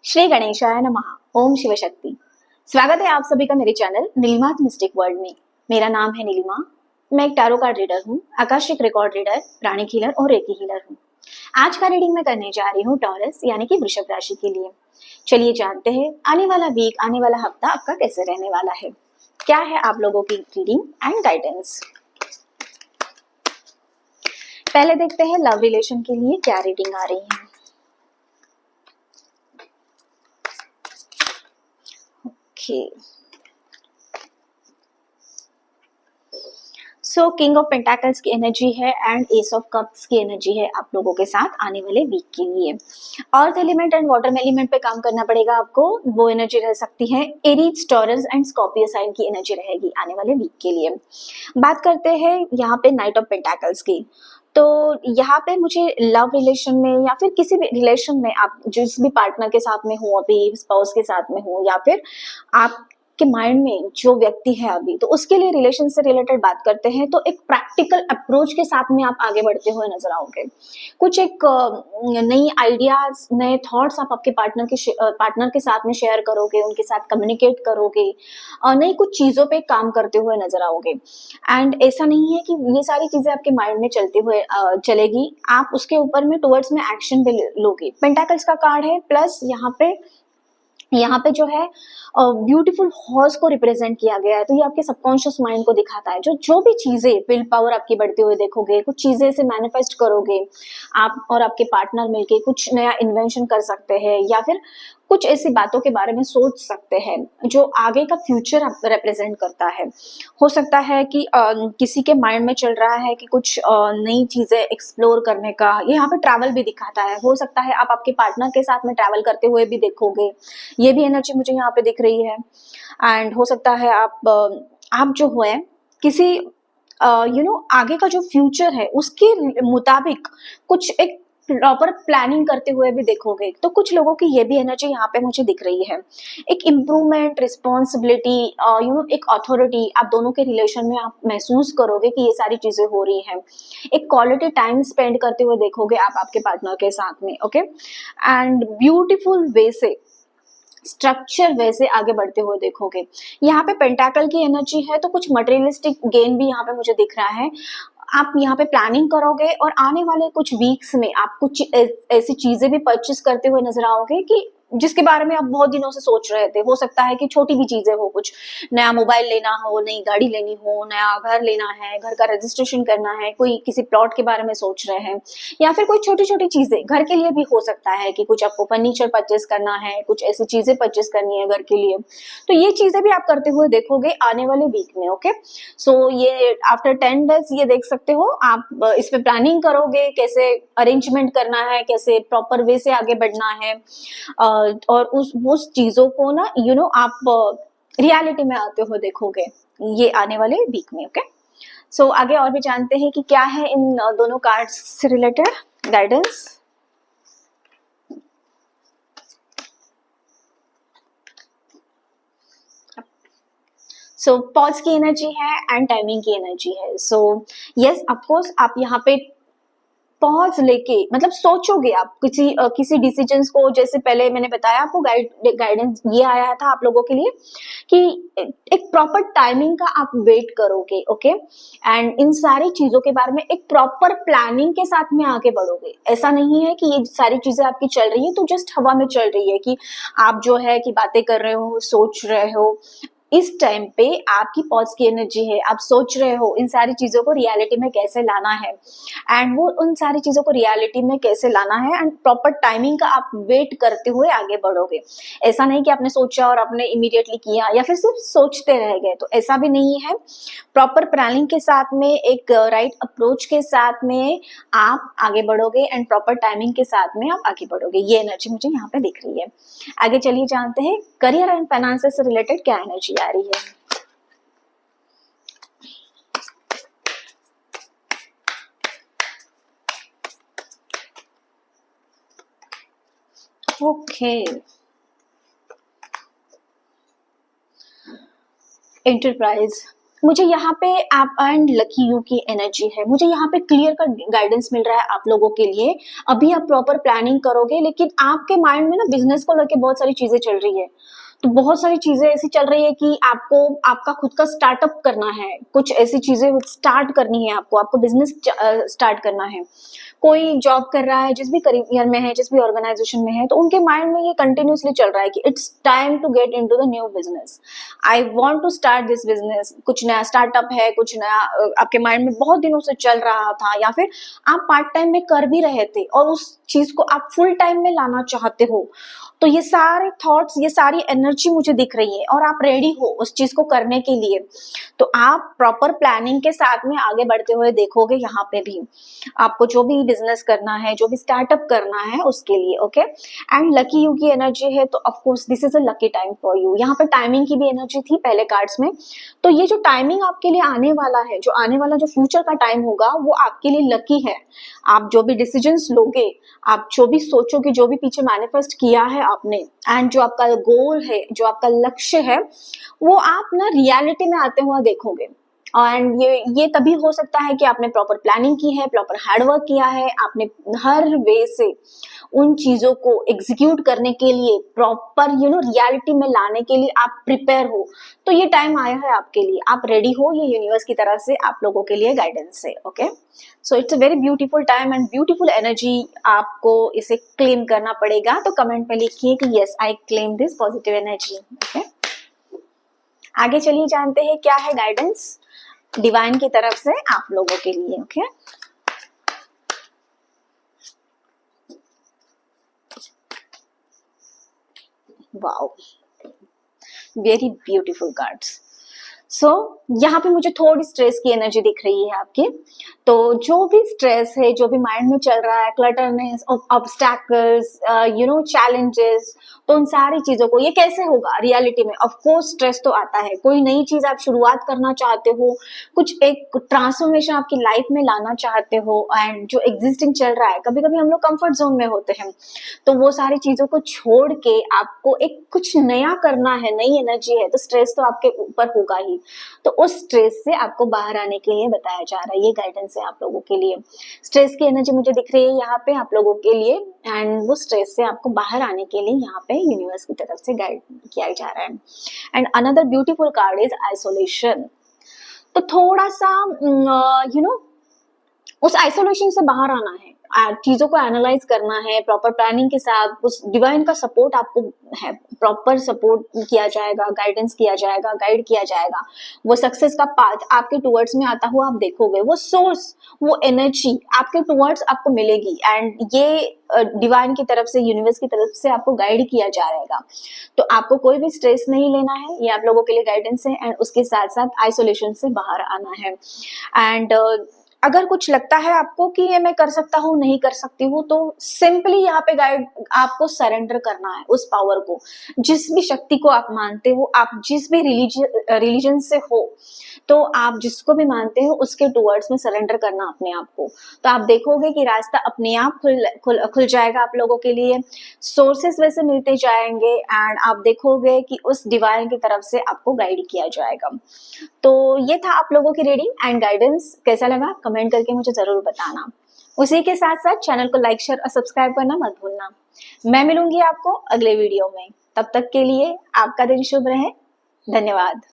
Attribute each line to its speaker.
Speaker 1: श्री गणेशाय नमः। ओम शिव शक्ति। स्वागत है आप सभी का मेरे चैनल नीलिमा मिस्टिक वर्ल्ड में। मेरा नाम है नीलिमा। मैं एक टैरो कार्ड रीडर हूँ, आकाशिक रिकॉर्ड रीडर, प्राणिक हीलर और रेकी हीलर हूँ। आज का रीडिंग मैं करने जा रही हूँ टॉरस यानी कि वृषभ राशि के लिए। चलिए जानते हैं आने वाला वीक, आने वाला हफ्ता आपका कैसे रहने वाला है। क्या है आप लोगों की रीडिंग एंड गाइडेंस। पहले देखते हैं लव रिलेशन के लिए क्या रीडिंग आ रही है। सो किंग ऑफ पेंटाकल्स की एनर्जी है एंड एस ऑफ कप्स की एनर्जी है आप लोगों के साथ आने वाले वीक के लिए। Earth element and water element पे काम करना पड़ेगा आपको। वो एनर्जी रह सकती है Aries, Taurus and Scorpio sign की एनर्जी रहेगी आने वाले वीक के लिए। बात करते हैं यहाँ पे नाइट ऑफ पेंटाकल्स की। तो यहाँ पे मुझे लव रिलेशन में या फिर किसी भी रिलेशन में आप जिस भी पार्टनर के साथ में हो, अभी स्पाउस के साथ में हो या फिर आप के माइंड में जो व्यक्ति है अभी, तो उसके लिए रिलेशन से रिलेटेड बात करते हैं तो एक प्रैक्टिकल अप्रोच के साथ में आप आगे बढ़ते हुए नजर आओगे। कुछ एक नई आइडियाज, नए थॉट्स आप आपके पार्टनर के साथ में शेयर करोगे, उनके साथ कम्युनिकेट करोगे, नई कुछ चीजों पे काम करते हुए नजर आओगे। एंड ऐसा नहीं है कि ये सारी चीजें आपके माइंड में चलते हुए चलेगी, आप उसके ऊपर में टुवर्ड्स में एक्शन भी लोगे। पेंटाकल्स का कार्ड है, प्लस यहाँ पे जो है ब्यूटीफुल हॉर्स को रिप्रेजेंट किया गया है। तो ये आपके सबकॉन्शियस माइंड को दिखाता है, जो भी चीजें विल पावर आपकी बढ़ते हुए देखोगे, कुछ चीजें से मैनिफेस्ट करोगे, आप और आपके पार्टनर मिलके कुछ नया इन्वेंशन कर सकते हैं या फिर कुछ ऐसी बातों के बारे में सोच सकते हैं जो आगे का फ्यूचर रिप्रेजेंट करता है। हो सकता है कि किसी के माइंड में चल रहा है कि कुछ नई चीजें एक्सप्लोर करने का, ये यहाँ पे ट्रैवल भी दिखाता है। हो सकता है आप आपके पार्टनर के साथ में ट्रैवल करते हुए भी देखोगे, ये भी एनर्जी मुझे यहाँ पे दिख रही है। एंड हो सकता है आप जो है किसी आगे का जो फ्यूचर है उसके मुताबिक कुछ एक प्रॉपर प्लानिंग करते हुए भी देखोगे। तो कुछ लोगों की ये भी एनर्जी यहाँ पे मुझे दिख रही है। एक इम्प्रूवमेंट, रिस्पॉन्सिबिलिटी, एक अथॉरिटी आप दोनों के रिलेशन में आप महसूस करोगे कि ये सारी चीजें हो रही हैं। एक क्वालिटी टाइम स्पेंड करते हुए देखोगे आप आपके पार्टनर के साथ में। ओके, एंड ब्यूटीफुल वे से, स्ट्रक्चर वैसे आगे बढ़ते हुए देखोगे। यहाँ पे पेंटाकल की एनर्जी है तो कुछ मटेरियलिस्टिक गेन भी यहाँ पे मुझे दिख रहा है। आप यहाँ पे प्लानिंग करोगे और आने वाले कुछ वीक्स में आप कुछ ऐसी चीजें भी परचेस करते हुए नजर आओगे कि जिसके बारे में आप बहुत दिनों से सोच रहे थे। हो सकता है कि छोटी भी चीजें हो, कुछ नया मोबाइल लेना हो, नई गाड़ी लेनी हो, नया घर लेना है, घर का रजिस्ट्रेशन करना है, कोई किसी प्लॉट के बारे में सोच रहे हैं, या फिर कोई छोटी छोटी चीजें घर के लिए भी हो सकता है कि कुछ आपको फर्नीचर परचेस करना है, कुछ ऐसी चीजें परचेस करनी है घर के लिए। तो ये चीजें भी आप करते हुए देखोगे आने वाले वीक में। ओके, सो ये आफ्टर 10 डेज ये देख सकते हो आप। इस पे प्लानिंग करोगे, कैसे अरेंजमेंट करना है, कैसे प्रॉपर वे से आगे बढ़ना है, और उस चीजों को ना आप रियलिटी में आते हुए देखोगे ये आने वाले वीक में। ओके, सो आगे और भी जानते हैं कि क्या है इन दोनों कार्ड्स से रिलेटेड गाइडेंस। सो पॉज की एनर्जी है एंड टाइमिंग की एनर्जी है। सो यस, ऑफकोर्स आप यहाँ पे पॉज लेके, मतलब सोचोगे आप किसी डिसीजंस को। जैसे पहले मैंने बताया आपको गाइडेंस ये आया था आप लोगों के लिए कि एक प्रॉपर टाइमिंग का आप वेट करोगे। ओके, एंड इन सारी चीजों के बारे में एक प्रॉपर प्लानिंग के साथ में आगे बढ़ोगे। ऐसा नहीं है कि ये सारी चीजें आपकी चल रही है तो जस्ट हवा में चल रही है, कि आप जो है कि बातें कर रहे हो, सोच रहे हो। इस टाइम पे आपकी पॉज की एनर्जी है, आप सोच रहे हो इन सारी चीजों को रियलिटी में कैसे लाना है, एंड वो उन सारी चीजों को रियलिटी में कैसे लाना है, एंड प्रॉपर टाइमिंग का आप वेट करते हुए आगे बढ़ोगे। ऐसा नहीं कि आपने सोचा और आपने इमीडिएटली किया या फिर सिर्फ सोचते रह गए, तो ऐसा भी नहीं है। प्रॉपर प्लानिंग के साथ में, एक राइट अप्रोच के साथ में आप आगे बढ़ोगे एंड प्रॉपर टाइमिंग के साथ में आप आगे बढ़ोगे। ये एनर्जी मुझे यहाँ पे दिख रही है। आगे चलिए जानते हैं करियर एंड फाइनेंस से रिलेटेड क्या एनर्जी आ रही है। ओके, एंटरप्राइज, मुझे यहाँ पे आप एंड लकी यू की एनर्जी है, मुझे यहाँ पे क्लियर कट गाइडेंस मिल रहा है आप लोगों के लिए। अभी आप प्रॉपर प्लानिंग करोगे, लेकिन आपके माइंड में ना बिजनेस को लेके बहुत सारी चीजें चल रही है। तो बहुत सारी चीजें ऐसी चल रही है कि आपको आपका खुद का स्टार्टअप करना है, कुछ ऐसी चीजें स्टार्ट करनी है, आपको बिजनेस स्टार्ट करना है। कोई जॉब कर रहा है, जिस भी करियर में है, जिस भी ऑर्गेनाइजेशन में है, तो उनके माइंड में ये कंटिन्यूसली चल रहा है कि it's time to get into the new business, I want to start this business. कुछ नया स्टार्टअप है, कुछ नया आपके माइंड में बहुत दिनों से चल रहा था, या फिर आप पार्ट टाइम में कर भी रहे थे और उस चीज को आप फुल टाइम में लाना चाहते हो। तो ये सारे थॉट्स, ये सारी एनर्जी मुझे दिख रही है और आप रेडी हो उस चीज को करने के लिए। तो आप प्रॉपर प्लानिंग के साथ में आगे बढ़ते हुए देखोगे यहाँ पे भी, आपको जो भी बिजनेस करना है, जो भी स्टार्टअप करना है उसके लिए। ओके, एंड लकी यू की एनर्जी है, तो of course this is a lucky time for you. यहाँ पे टाइमिंग की भी एनर्जी थी पहले कार्ड्स में, तो ये जो टाइमिंग आपके लिए आने वाला है, जो आने वाला जो फ्यूचर का टाइम होगा, वो आपके लिए लकी है। आप जो भी डिसीजंस लोगे, आप जो भी सोचोगे, जो भी पीछे मैनिफेस्ट किया है आपने, एंड जो आपका गोल है, जो आपका लक्ष्य है, वो आप ना रियलिटी में आते हुए देखोगे। एंड ये तभी हो सकता है कि आपने प्रॉपर प्लानिंग की है, प्रॉपर हार्डवर्क किया है, आपने हर वे से उन चीजों को एग्जीक्यूट करने के लिए, प्रॉपर रियलिटी में लाने के लिए आप प्रिपेयर हो। तो ये टाइम आया है आपके लिए, आप रेडी हो, ये यूनिवर्स की तरफ से आप लोगों के लिए गाइडेंस है। Okay, so it's a very beautiful time and beautiful energy, आपको इसे क्लेम करना पड़ेगा। तो कमेंट में लिखिए कि yes I claim this positive energy. Okay, आगे चलिए जानते हैं क्या है गाइडेंस डिवाइन की तरफ से आप लोगों के लिए। Okay, wow, very beautiful cards. So यहाँ पे मुझे थोड़ी स्ट्रेस की एनर्जी दिख रही है आपकी। तो जो भी स्ट्रेस है, जो भी माइंड में चल रहा है, क्लटरनेस, ऑब्स्टैकल्स, चैलेंजेस, तो उन सारी चीजों को, ये कैसे होगा रियलिटी में? ऑफ कोर्स स्ट्रेस तो आता है। कोई नई चीज आप शुरुआत करना चाहते हो, कुछ एक ट्रांसफॉर्मेशन आपकी लाइफ में लाना चाहते हो, एंड जो एग्जिस्टिंग चल रहा है, कभी कभी हम लोग कंफर्ट जोन में होते हैं, तो वो सारी चीजों को छोड़ के आपको एक कुछ नया करना है, नई एनर्जी है, तो स्ट्रेस तो आपके ऊपर होगा ही। तो उस स्ट्रेस से आपको बाहर आने के लिए बताया जा रहा है, ये गाइडेंस है आप लोगों के लिए। स्ट्रेस की एनर्जी मुझे दिख रही है यहाँ पे आप लोगों के लिए, एंड वो स्ट्रेस से आपको बाहर आने के लिए यहाँ पे यूनिवर्स की तरफ से गाइड किया जा रहा है। And another beautiful card is isolation. तो थोड़ा सा उस आइसोलेशन से बाहर आना है, चीजों को एनालाइज करना है प्रॉपर प्लानिंग के साथ। उस डिवाइन का सपोर्ट आपको है, प्रॉपर सपोर्ट किया जाएगा, गाइडेंस किया जाएगा, गाइड किया जाएगा। वो सक्सेस का पाथ आपके टुवर्ड्स में आता हुआ आप देखोगे, वो सोर्स, वो एनर्जी आपके टुवर्ड्स आपको मिलेगी, एंड ये डिवाइन की तरफ से, यूनिवर्स की तरफ से आपको गाइड किया जाएगा। तो आपको कोई भी स्ट्रेस नहीं लेना है, ये आप लोगों के लिए गाइडेंस है। एंड उसके साथ साथ आइसोलेशन से बाहर आना है। एंड अगर कुछ लगता है आपको कि ये मैं कर सकता हूँ, नहीं कर सकती हूँ, तो सिंपली यहाँ पे गाइड आपको सरेंडर करना है उस पावर को, जिस भी शक्ति को आप मानते हो, आप जिस भी रिलीजन से हो, तो आप जिसको भी मानते हो उसके टुवर्ड्स में सरेंडर करना अपने आप को। तो आप देखोगे कि रास्ता अपने आप खुल जाएगा आप लोगों के लिए, सोर्सेस वैसे मिलते जाएंगे, एंड आप देखोगे कि उस डिवाइन की तरफ से आपको गाइड किया जाएगा। तो ये था आप लोगों की रीडिंग एंड गाइडेंस। कैसा लगा कमेंट करके मुझे जरूर बताना। उसी के साथ साथ चैनल को लाइक, शेयर और सब्सक्राइब करना मत भूलना। मैं मिलूंगी आपको अगले वीडियो में, तब तक के लिए आपका दिन शुभ रहे। धन्यवाद।